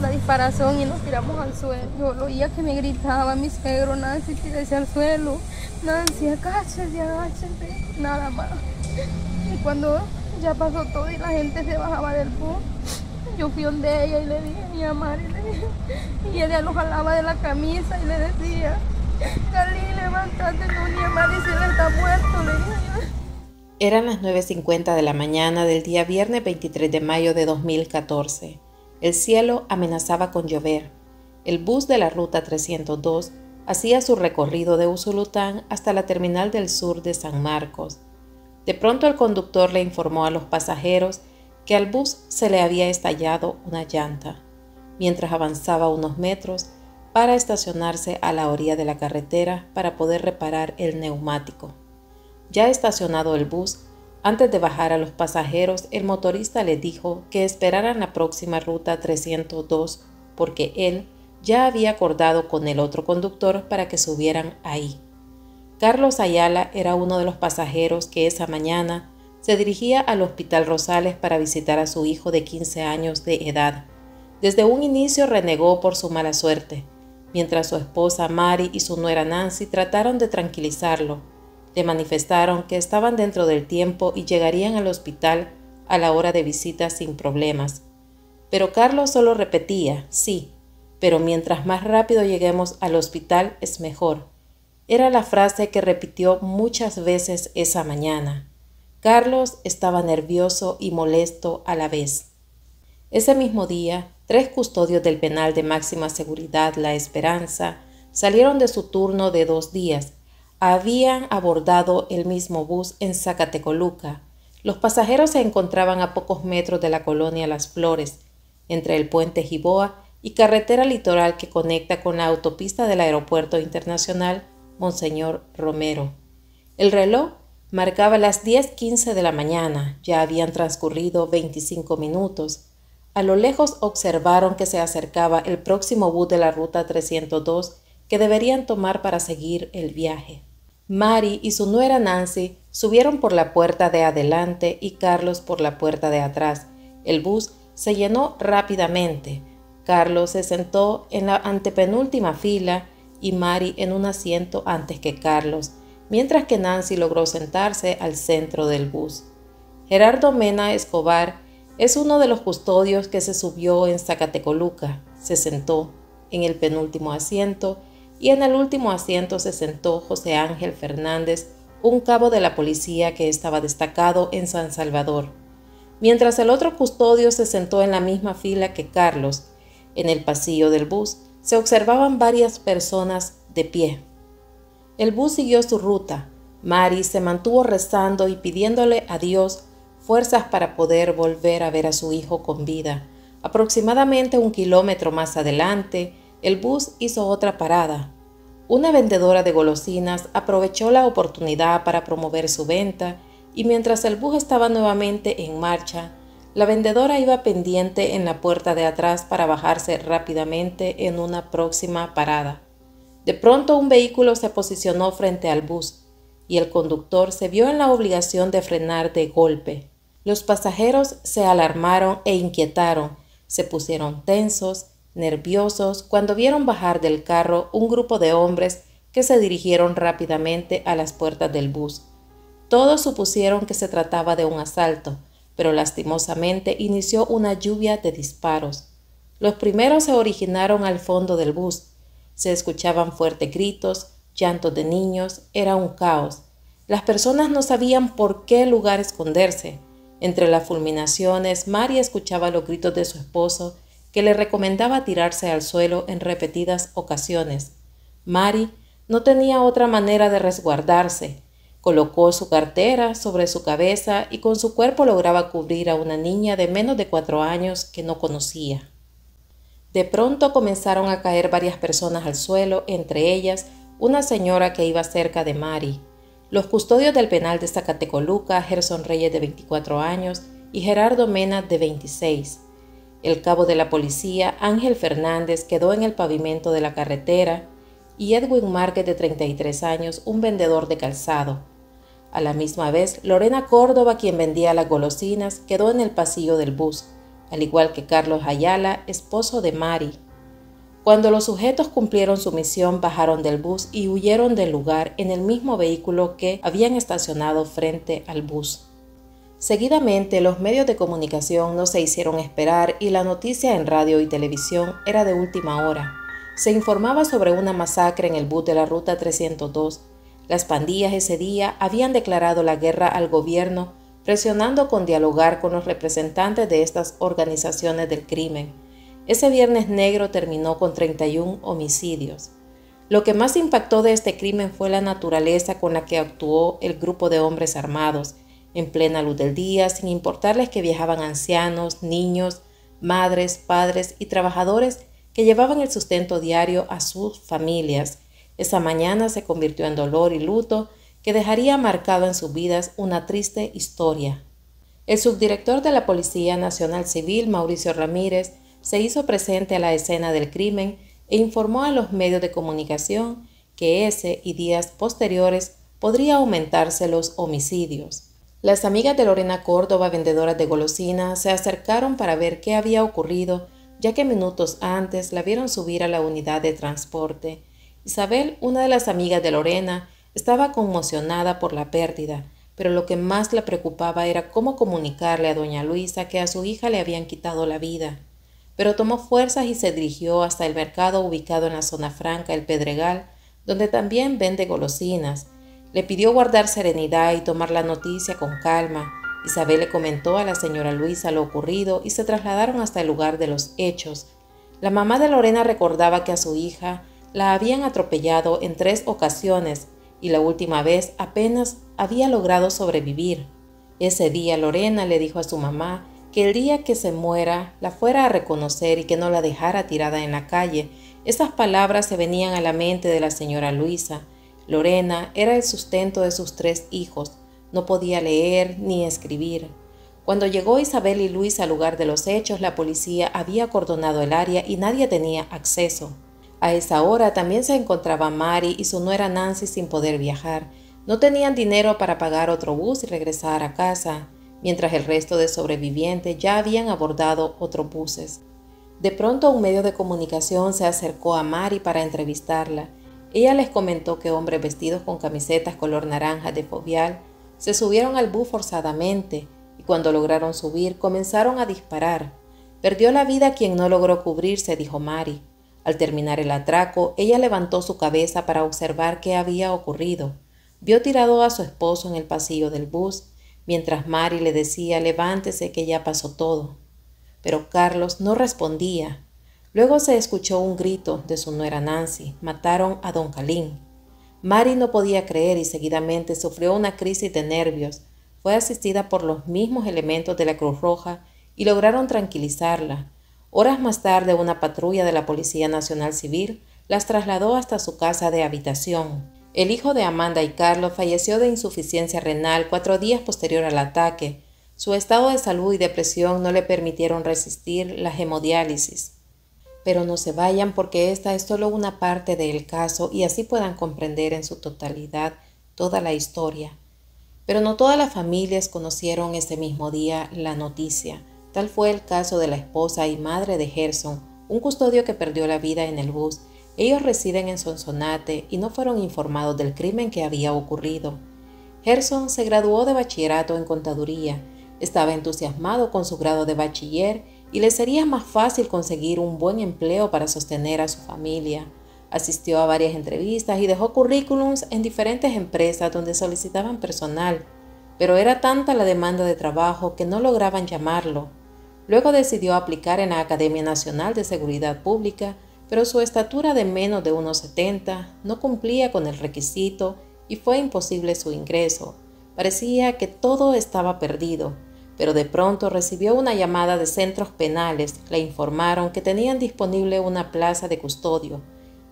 la disparación y nos tiramos al suelo. Yo lo oía que me gritaba mi suegro: Nancy, tírese al suelo, Nancy, agáchese, agáchese, nada más. Y cuando ya pasó todo y la gente se bajaba del bus, yo fui donde ella y le dije: mi amor, y ella lo jalaba de la camisa y le decía: Carly, levántate, no, mi amor, dice, él está muerto, le dije yo. Eran las 9:50 de la mañana del día viernes 23 de mayo de 2014. El cielo amenazaba con llover. El bus de la ruta 302 hacía su recorrido de Usulután hasta la terminal del sur de San Marcos. De pronto el conductor le informó a los pasajeros que al bus se le había estallado una llanta, mientras avanzaba unos metros para estacionarse a la orilla de la carretera para poder reparar el neumático. Ya estacionado el bus, antes de bajar a los pasajeros, el motorista les dijo que esperaran la próxima ruta 302 porque él ya había acordado con el otro conductor para que subieran ahí. Carlos Ayala era uno de los pasajeros que esa mañana se dirigía al Hospital Rosales para visitar a su hijo de 15 años de edad. Desde un inicio renegó por su mala suerte, mientras su esposa Mari y su nuera Nancy trataron de tranquilizarlo. Le manifestaron que estaban dentro del tiempo y llegarían al hospital a la hora de visita sin problemas. Pero Carlos solo repetía: sí, pero mientras más rápido lleguemos al hospital es mejor. Era la frase que repitió muchas veces esa mañana. Carlos estaba nervioso y molesto a la vez. Ese mismo día, 3 custodios del penal de máxima seguridad La Esperanza salieron de su turno de 2 días. Habían abordado el mismo bus en Zacatecoluca. Los pasajeros se encontraban a pocos metros de la colonia Las Flores, entre el puente Jiboa y carretera litoral que conecta con la autopista del Aeropuerto Internacional Monseñor Romero. El reloj marcaba las 10:15 de la mañana. Ya habían transcurrido 25 minutos. A lo lejos observaron que se acercaba el próximo bus de la ruta 302 que deberían tomar para seguir el viaje. Mari y su nuera Nancy subieron por la puerta de adelante y Carlos por la puerta de atrás. El bus se llenó rápidamente. Carlos se sentó en la antepenúltima fila y Mari en un asiento antes que Carlos, mientras que Nancy logró sentarse al centro del bus. Gerardo Mena Escobar es uno de los custodios que se subió en Zacatecoluca. Se sentó en el penúltimo asiento y en el último asiento se sentó José Ángel Fernández, un cabo de la policía que estaba destacado en San Salvador, mientras el otro custodio se sentó en la misma fila que Carlos. En el pasillo del bus se observaban varias personas de pie. El bus siguió su ruta. Mari se mantuvo rezando y pidiéndole a Dios fuerzas para poder volver a ver a su hijo con vida. Aproximadamente 1 kilómetro más adelante, el bus hizo otra parada. Una vendedora de golosinas aprovechó la oportunidad para promover su venta y mientras el bus estaba nuevamente en marcha, la vendedora iba pendiente en la puerta de atrás para bajarse rápidamente en una próxima parada. De pronto un vehículo se posicionó frente al bus y el conductor se vio en la obligación de frenar de golpe. Los pasajeros se alarmaron e inquietaron, se pusieron tensos, nerviosos cuando vieron bajar del carro un grupo de hombres que se dirigieron rápidamente a las puertas del bus. Todos supusieron que se trataba de un asalto, pero lastimosamente inició una lluvia de disparos. Los primeros se originaron al fondo del bus. Se escuchaban fuertes gritos, llantos de niños, era un caos. Las personas no sabían por qué lugar esconderse. Entre las fulminaciones, Mari escuchaba los gritos de su esposo, que le recomendaba tirarse al suelo en repetidas ocasiones. Mari no tenía otra manera de resguardarse. Colocó su cartera sobre su cabeza y con su cuerpo lograba cubrir a una niña de menos de 4 años que no conocía. De pronto comenzaron a caer varias personas al suelo, entre ellas una señora que iba cerca de Mari. Los custodios del penal de Zacatecoluca, Gerson Reyes de 24 años y Gerardo Mena de 26. El cabo de la policía, Ángel Fernández, quedó en el pavimento de la carretera y Edwin Márquez de 33 años, un vendedor de calzado. A la misma vez, Lorena Córdoba, quien vendía las golosinas, quedó en el pasillo del bus, al igual que Carlos Ayala, esposo de Mari. Cuando los sujetos cumplieron su misión, bajaron del bus y huyeron del lugar en el mismo vehículo que habían estacionado frente al bus. Seguidamente, los medios de comunicación no se hicieron esperar y la noticia en radio y televisión era de última hora. Se informaba sobre una masacre en el bus de la Ruta 302. Las pandillas ese día habían declarado la guerra al gobierno, presionando con dialogar con los representantes de estas organizaciones del crimen. Ese Viernes Negro terminó con 31 homicidios. Lo que más impactó de este crimen fue la naturaleza con la que actuó el grupo de hombres armados, en plena luz del día, sin importarles que viajaban ancianos, niños, madres, padres y trabajadores que llevaban el sustento diario a sus familias. Esa mañana se convirtió en dolor y luto que dejaría marcado en sus vidas una triste historia. El subdirector de la Policía Nacional Civil, Mauricio Ramírez, se hizo presente a la escena del crimen e informó a los medios de comunicación que ese y días posteriores podría aumentarse los homicidios. Las amigas de Lorena Córdoba, vendedoras de golosinas, se acercaron para ver qué había ocurrido, ya que minutos antes la vieron subir a la unidad de transporte. Isabel, una de las amigas de Lorena, estaba conmocionada por la pérdida, pero lo que más la preocupaba era cómo comunicarle a doña Luisa que a su hija le habían quitado la vida. Pero tomó fuerzas y se dirigió hasta el mercado ubicado en la zona franca El Pedregal, donde también vende golosinas. Le pidió guardar serenidad y tomar la noticia con calma. Isabel le comentó a la señora Luisa lo ocurrido y se trasladaron hasta el lugar de los hechos. La mamá de Lorena recordaba que a su hija la habían atropellado en 3 ocasiones y la última vez apenas había logrado sobrevivir. Ese día Lorena le dijo a su mamá que el día que se muera la fuera a reconocer y que no la dejara tirada en la calle. Esas palabras se venían a la mente de la señora Luisa. Lorena era el sustento de sus 3 hijos. No podía leer ni escribir. Cuando llegó Isabel y Luis al lugar de los hechos, la policía había acordonado el área y nadie tenía acceso. A esa hora también se encontraba Mari y su nuera Nancy sin poder viajar. No tenían dinero para pagar otro bus y regresar a casa, mientras el resto de sobrevivientes ya habían abordado otros buses. De pronto un medio de comunicación se acercó a Mari para entrevistarla. Ella les comentó que hombres vestidos con camisetas color naranja de Fovial se subieron al bus forzadamente y cuando lograron subir comenzaron a disparar. Perdió la vida quien no logró cubrirse, dijo Mari. Al terminar el atraco, ella levantó su cabeza para observar qué había ocurrido. Vio tirado a su esposo en el pasillo del bus, mientras Mari le decía levántese que ya pasó todo. Pero Carlos no respondía. Luego se escuchó un grito de su nuera Nancy. Mataron a don Calín. Mari no podía creer y seguidamente sufrió una crisis de nervios. Fue asistida por los mismos elementos de la Cruz Roja y lograron tranquilizarla. Horas más tarde, una patrulla de la Policía Nacional Civil las trasladó hasta su casa de habitación. El hijo de Amanda y Carlos falleció de insuficiencia renal 4 días posterior al ataque. Su estado de salud y depresión no le permitieron resistir la hemodiálisis. Pero no se vayan porque esta es solo una parte del caso y así puedan comprender en su totalidad toda la historia. Pero no todas las familias conocieron ese mismo día la noticia. Tal fue el caso de la esposa y madre de Gerson, un custodio que perdió la vida en el bus. Ellos residen en Sonsonate y no fueron informados del crimen que había ocurrido. Gerson se graduó de bachillerato en contaduría. Estaba entusiasmado con su grado de bachiller y le sería más fácil conseguir un buen empleo para sostener a su familia. Asistió a varias entrevistas y dejó currículums en diferentes empresas donde solicitaban personal, pero era tanta la demanda de trabajo que no lograban llamarlo. Luego decidió aplicar en la Academia Nacional de Seguridad Pública, pero su estatura de menos de 1,70 no cumplía con el requisito y fue imposible su ingreso. Parecía que todo estaba perdido, pero de pronto recibió una llamada de centros penales. Le informaron que tenían disponible una plaza de custodio.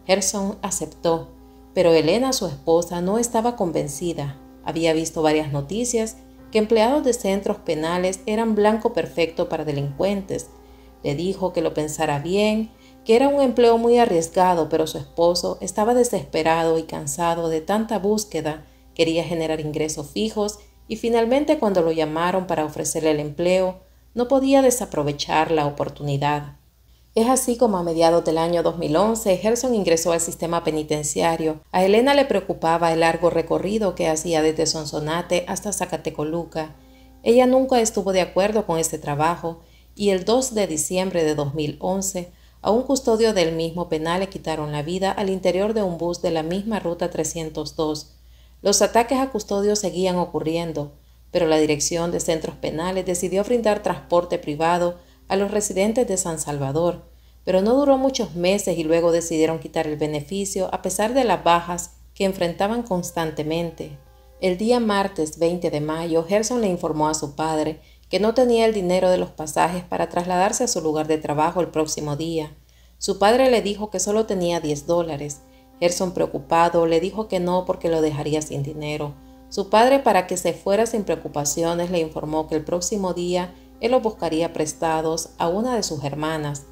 Gerson aceptó, pero Elena, su esposa, no estaba convencida. Había visto varias noticias que empleados de centros penales eran blanco perfecto para delincuentes. Le dijo que lo pensara bien, que era un empleo muy arriesgado, pero su esposo estaba desesperado y cansado de tanta búsqueda. Quería generar ingresos fijos y finalmente cuando lo llamaron para ofrecerle el empleo, no podía desaprovechar la oportunidad. Es así como a mediados del año 2011, Gerson ingresó al sistema penitenciario. A Elena le preocupaba el largo recorrido que hacía desde Sonsonate hasta Zacatecoluca. Ella nunca estuvo de acuerdo con este trabajo y el 2 de diciembre de 2011, a un custodio del mismo penal le quitaron la vida al interior de un bus de la misma ruta 302. Los ataques a custodios seguían ocurriendo, pero la Dirección de Centros Penales decidió brindar transporte privado a los residentes de San Salvador, pero no duró muchos meses y luego decidieron quitar el beneficio a pesar de las bajas que enfrentaban constantemente. El día martes 20 de mayo, Gerson le informó a su padre que no tenía el dinero de los pasajes para trasladarse a su lugar de trabajo el próximo día. Su padre le dijo que solo tenía $10. Gerson, preocupado, le dijo que no porque lo dejaría sin dinero. Su padre, para que se fuera sin preocupaciones, le informó que el próximo día él los buscaría prestados a una de sus hermanas.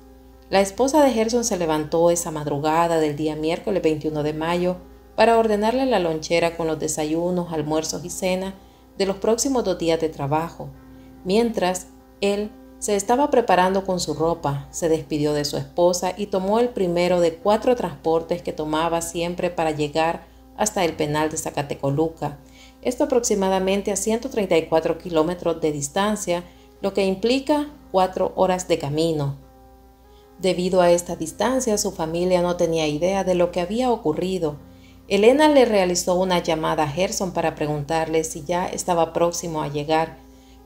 La esposa de Gerson se levantó esa madrugada del día miércoles 21 de mayo para ordenarle la lonchera con los desayunos, almuerzos y cena de los próximos 2 días de trabajo. Mientras, él se estaba preparando con su ropa, se despidió de su esposa y tomó el primero de 4 transportes que tomaba siempre para llegar hasta el penal de Zacatecoluca. Esto aproximadamente a 134 kilómetros de distancia, lo que implica 4 horas de camino. Debido a esta distancia, su familia no tenía idea de lo que había ocurrido. Elena le realizó una llamada a Gerson para preguntarle si ya estaba próximo a llegar,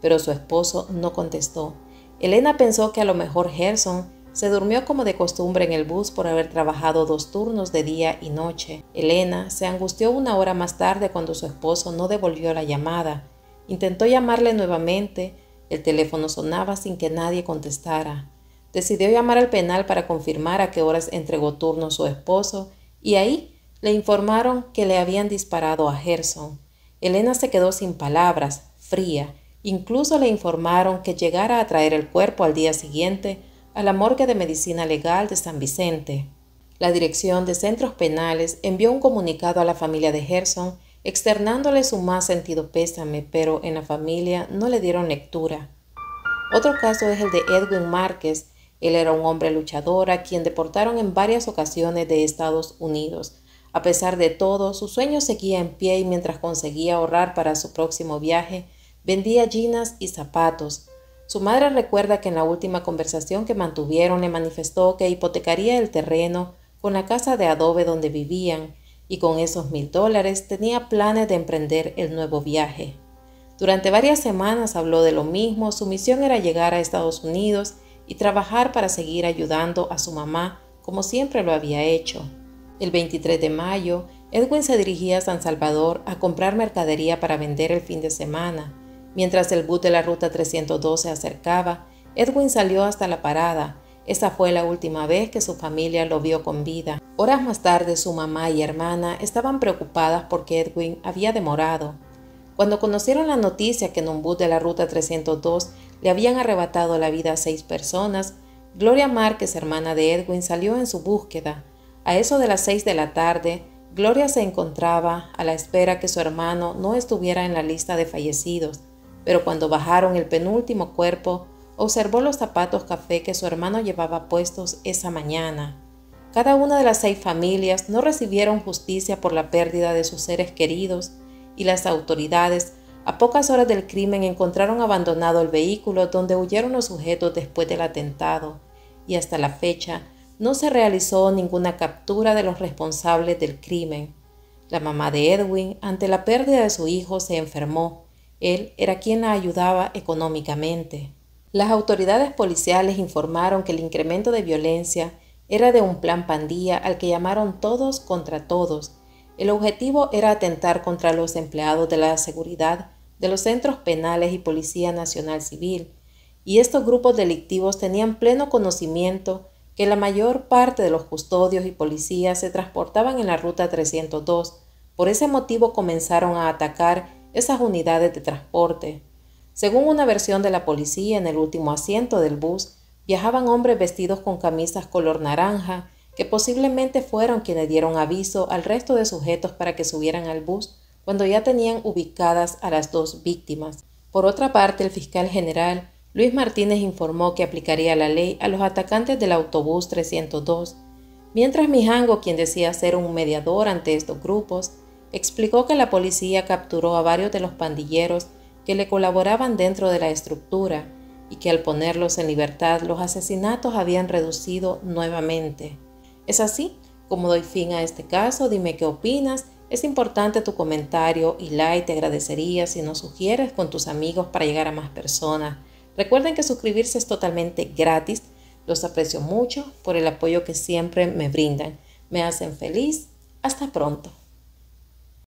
pero su esposo no contestó. Elena pensó que a lo mejor Gerson se durmió como de costumbre en el bus por haber trabajado 2 turnos de día y noche. Elena se angustió 1 hora más tarde cuando su esposo no devolvió la llamada. Intentó llamarle nuevamente. El teléfono sonaba sin que nadie contestara. Decidió llamar al penal para confirmar a qué horas entregó turno su esposo y ahí le informaron que le habían disparado a Gerson. Elena se quedó sin palabras, fría. Incluso le informaron que llegara a traer el cuerpo al día siguiente a la morgue de medicina legal de San Vicente. La Dirección de Centros Penales envió un comunicado a la familia de Gerson externándole su más sentido pésame, pero en la familia no le dieron lectura. Otro caso es el de Edwin Márquez. Él era un hombre luchador a quien deportaron en varias ocasiones de Estados Unidos. A pesar de todo, su sueño seguía en pie y mientras conseguía ahorrar para su próximo viaje, vendía jeans y zapatos. Su madre recuerda que en la última conversación que mantuvieron le manifestó que hipotecaría el terreno con la casa de adobe donde vivían y con esos $1,000 tenía planes de emprender el nuevo viaje. Durante varias semanas habló de lo mismo. Su misión era llegar a Estados Unidos y trabajar para seguir ayudando a su mamá como siempre lo había hecho. El 23 de mayo, Edwin se dirigía a San Salvador a comprar mercadería para vender el fin de semana. Mientras el bus de la ruta 302 se acercaba, Edwin salió hasta la parada. Esa fue la última vez que su familia lo vio con vida. Horas más tarde, su mamá y hermana estaban preocupadas porque Edwin había demorado. Cuando conocieron la noticia que en un bus de la ruta 302 le habían arrebatado la vida a 6 personas, Gloria Márquez, hermana de Edwin, salió en su búsqueda. A eso de las 6 de la tarde, Gloria se encontraba a la espera que su hermano no estuviera en la lista de fallecidos, pero cuando bajaron el penúltimo cuerpo, observó los zapatos café que su hermano llevaba puestos esa mañana. Cada una de las 6 familias no recibieron justicia por la pérdida de sus seres queridos y las autoridades, a pocas horas del crimen, encontraron abandonado el vehículo donde huyeron los sujetos después del atentado y hasta la fecha no se realizó ninguna captura de los responsables del crimen. La mamá de Edwin, ante la pérdida de su hijo, se enfermó. Él era quien la ayudaba económicamente. Las autoridades policiales informaron que el incremento de violencia era de un plan pandilla al que llamaron Todos contra Todos. El objetivo era atentar contra los empleados de la seguridad de los centros penales y Policía Nacional Civil, y estos grupos delictivos tenían pleno conocimiento que la mayor parte de los custodios y policías se transportaban en la ruta 302. Por ese motivo comenzaron a atacar esas unidades de transporte. Según una versión de la policía, en el último asiento del bus viajaban hombres vestidos con camisas color naranja, que posiblemente fueron quienes dieron aviso al resto de sujetos para que subieran al bus cuando ya tenían ubicadas a las 2 víctimas. Por otra parte, el fiscal general Luis Martínez informó que aplicaría la ley a los atacantes del autobús 302, mientras Mijango, quien decía ser un mediador ante estos grupos, explicó que la policía capturó a varios de los pandilleros que le colaboraban dentro de la estructura y que al ponerlos en libertad los asesinatos habían reducido nuevamente. ¿Es así como doy fin a este caso? Dime qué opinas. Es importante tu comentario y like, te agradecería si nos sugieres con tus amigos para llegar a más personas. Recuerden que suscribirse es totalmente gratis. Los aprecio mucho por el apoyo que siempre me brindan. Me hacen feliz. Hasta pronto.